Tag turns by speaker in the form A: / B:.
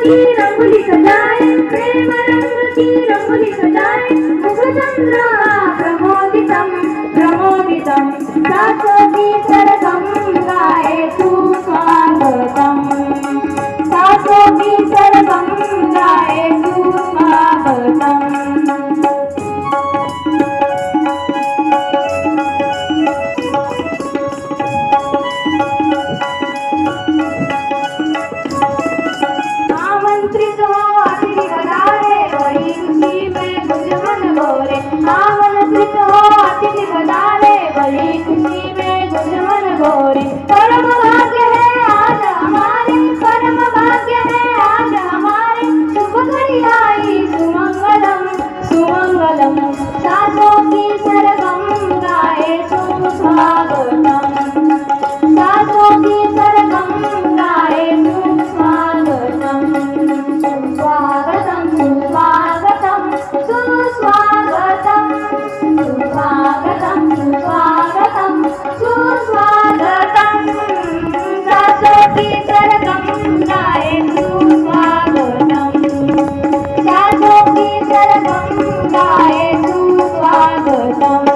A: की रंगोली सजाए, प्रेम रंग की रंगोली सजाए, मुखचंद्र प्रमोदितम प्रमोदितम, सासों की सरगम गाए सुस्वागतम, सासों की सरगम गाए सुस्वागतम। आमंत्रित हो अतिथि पधारे, बड़ी खुशी में गुंज मन भोरे, आमंत्रित हो अतिथि पधारे, बड़ी खुशी में गुंज मन भोरे। परम भाग्य है आज हमारे, परम भाग्य है आज हमारे, शुभ घड़ी आई सुमंगलम सुमंगलम, सासों की सरगम गाए सुस्वागतम, सासों की सरगम गाए सुस्वागतम, सुस्वागतम सुस्वागतम सुस्वागतम, सुस्वागतम सुस्वागतम सुस्वागतम, सासों की सरगम गाए सुस्वागतम, सासों की सरगम गाए सुस्वागतम।